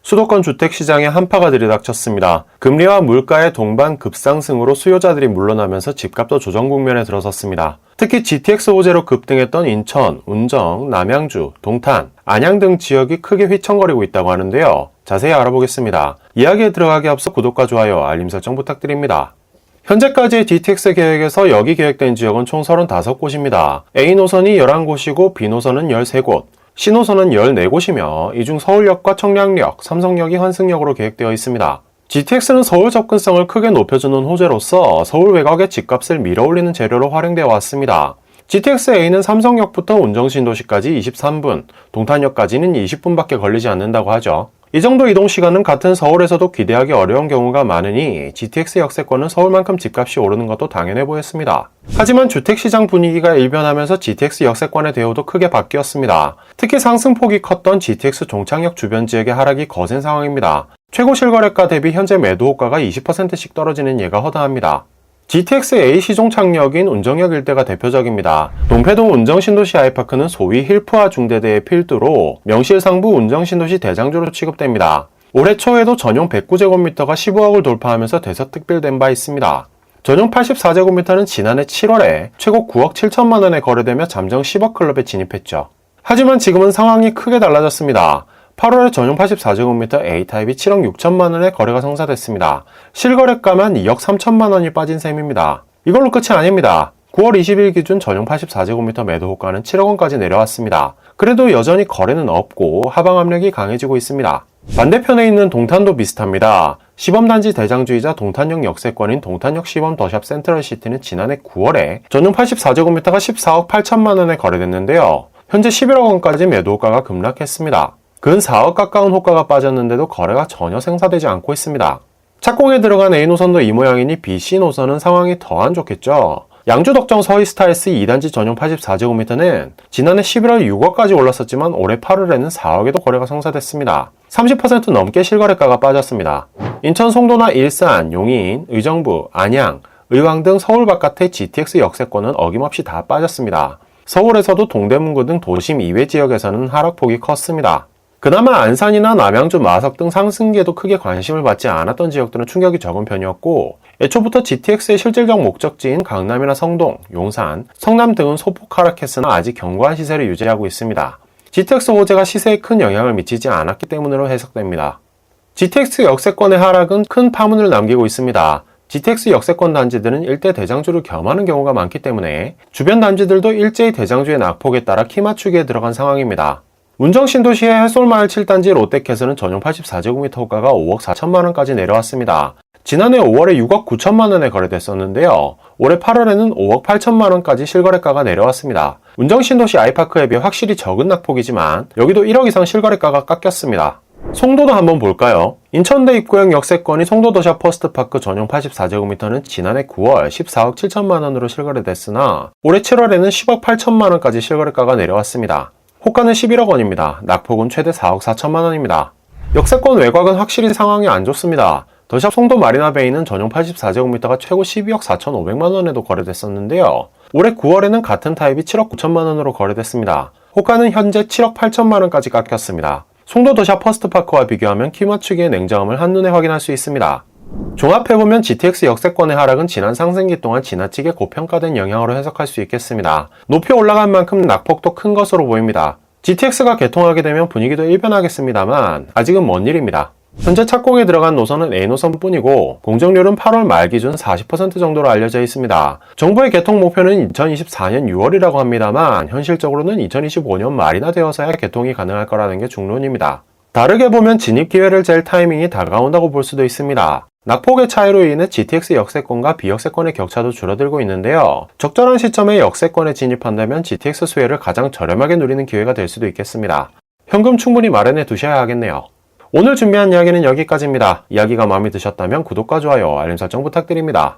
수도권 주택시장에 한파가 들이닥쳤습니다. 금리와 물가의 동반 급상승으로 수요자들이 물러나면서 집값도 조정 국면에 들어섰습니다. 특히 GTX 호재로 급등했던 인천, 운정, 남양주, 동탄, 안양 등 지역이 크게 휘청거리고 있다고 하는데요. 자세히 알아보겠습니다. 이야기에 들어가기 앞서 구독과 좋아요, 알림 설정 부탁드립니다. 현재까지의 GTX 계획에서 역이 계획된 지역은 총 35곳입니다. A 노선이 11곳이고 B 노선은 13곳, C 노선은 14곳이며 이 중 서울역과 청량역, 삼성역이 환승역으로 계획되어 있습니다. GTX는 서울 접근성을 크게 높여주는 호재로서 서울 외곽의 집값을 밀어올리는 재료로 활용되어 왔습니다. GTX-A는 삼성역부터 운정신도시까지 23분, 동탄역까지는 20분밖에 걸리지 않는다고 하죠. 이 정도 이동시간은 같은 서울에서도 기대하기 어려운 경우가 많으니 GTX 역세권은 서울만큼 집값이 오르는 것도 당연해 보였습니다. 하지만 주택시장 분위기가 일변하면서 GTX 역세권의 대우도 크게 바뀌었습니다. 특히 상승폭이 컸던 GTX 종착역 주변 지역의 하락이 거센 상황입니다. 최고 실거래가 대비 현재 매도 호가가 20%씩 떨어지는 예가 허다합니다. GTX-A 시종착역인 운정역 일대가 대표적입니다. 동패동 운정신도시 아이파크는 소위 힐프와 중대대의 필두로 명실상부 운정신도시 대장주로 취급됩니다. 올해 초에도 전용 109제곱미터가 15억을 돌파하면서 대서특필된 바 있습니다. 전용 84제곱미터는 지난해 7월에 최고 9억 7천만 원에 거래되며 잠정 10억 클럽에 진입했죠. 하지만 지금은 상황이 크게 달라졌습니다. 8월에 전용 84제곱미터 A타입이 7억 6천만 원의 거래가 성사됐습니다. 실거래가만 2억 3천만 원이 빠진 셈입니다. 이걸로 끝이 아닙니다. 9월 20일 기준 전용 84제곱미터 매도 호가는 7억 원까지 내려왔습니다. 그래도 여전히 거래는 없고 하방 압력이 강해지고 있습니다. 반대편에 있는 동탄도 비슷합니다. 시범단지 대장주이자 동탄역 역세권인 동탄역 시범 더샵 센트럴시티는 지난해 9월에 전용 84제곱미터가 14억 8천만 원에 거래됐는데요. 현재 11억 원까지 매도 호가가 급락했습니다. 근 4억 가까운 호가가 빠졌는데도 거래가 전혀 생사되지 않고 있습니다. 착공에 들어간 A 노선도 이 모양이니 B, C 노선은 상황이 더 안 좋겠죠. 양주 덕정 서이스타일스 2단지 전용 84제곱미터는 지난해 11월 6억까지 올랐었지만 올해 8월에는 4억에도 거래가 성사됐습니다. 30% 넘게 실거래가가 빠졌습니다. 인천 송도나 일산, 용인, 의정부, 안양, 의왕 등 서울 바깥의 GTX 역세권은 어김없이 다 빠졌습니다. 서울에서도 동대문구 등 도심 이외 지역에서는 하락폭이 컸습니다. 그나마 안산이나 남양주, 마석 등 상승기에도 크게 관심을 받지 않았던 지역들은 충격이 적은 편이었고 애초부터 GTX의 실질적 목적지인 강남이나 성동, 용산, 성남 등은 소폭 하락했으나 아직 견고한 시세를 유지하고 있습니다. GTX 호재가 시세에 큰 영향을 미치지 않았기 때문으로 해석됩니다. GTX 역세권의 하락은 큰 파문을 남기고 있습니다. GTX 역세권 단지들은 일대 대장주를 겸하는 경우가 많기 때문에 주변 단지들도 일제히 대장주의 낙폭에 따라 키 맞추기에 들어간 상황입니다. 운정신도시의 해솔마을 7단지 롯데캐슬은 전용 84제곱미터 호가가 5억 4천만 원까지 내려왔습니다. 지난해 5월에 6억 9천만 원에 거래됐었는데요. 올해 8월에는 5억 8천만 원까지 실거래가가 내려왔습니다. 운정신도시 아이파크에 비해 확실히 적은 낙폭이지만 여기도 1억 이상 실거래가가 깎였습니다. 송도도 한번 볼까요? 인천대 입구형 역세권이 송도더샵 퍼스트파크 전용 84제곱미터는 지난해 9월 14억 7천만 원으로 실거래됐으나 올해 7월에는 10억 8천만 원까지 실거래가가 내려왔습니다. 호가는 11억 원입니다. 낙폭은 최대 4억 4천만 원입니다. 역세권 외곽은 확실히 상황이 안 좋습니다. 더샵 송도 마리나베이는 전용 84제곱미터가 최고 12억 4,500만 원에도 거래됐었는데요. 올해 9월에는 같은 타입이 7억 9천만 원으로 거래됐습니다. 호가는 현재 7억 8천만 원까지 깎였습니다. 송도 더샵 퍼스트파크와 비교하면 키 맞추기의 냉정함을 한눈에 확인할 수 있습니다. 종합해보면 GTX 역세권의 하락은 지난 상승기 동안 지나치게 고평가된 영향으로 해석할 수 있겠습니다. 높이 올라간 만큼 낙폭도 큰 것으로 보입니다. GTX가 개통하게 되면 분위기도 일변하겠습니다만 아직은 먼 일입니다. 현재 착공에 들어간 노선은 A 노선뿐이고 공정률은 8월 말 기준 40% 정도로 알려져 있습니다. 정부의 개통 목표는 2024년 6월이라고 합니다만 현실적으로는 2025년 말이나 되어서야 개통이 가능할 거라는 게 중론입니다. 다르게 보면 진입 기회를 잴 타이밍이 다가온다고 볼 수도 있습니다. 낙폭의 차이로 인해 GTX 역세권과 비역세권의 격차도 줄어들고 있는데요. 적절한 시점에 역세권에 진입한다면 GTX 수혜를 가장 저렴하게 누리는 기회가 될 수도 있겠습니다. 현금 충분히 마련해 두셔야 하겠네요. 오늘 준비한 이야기는 여기까지입니다. 이야기가 마음에 드셨다면 구독과 좋아요, 알림 설정 부탁드립니다.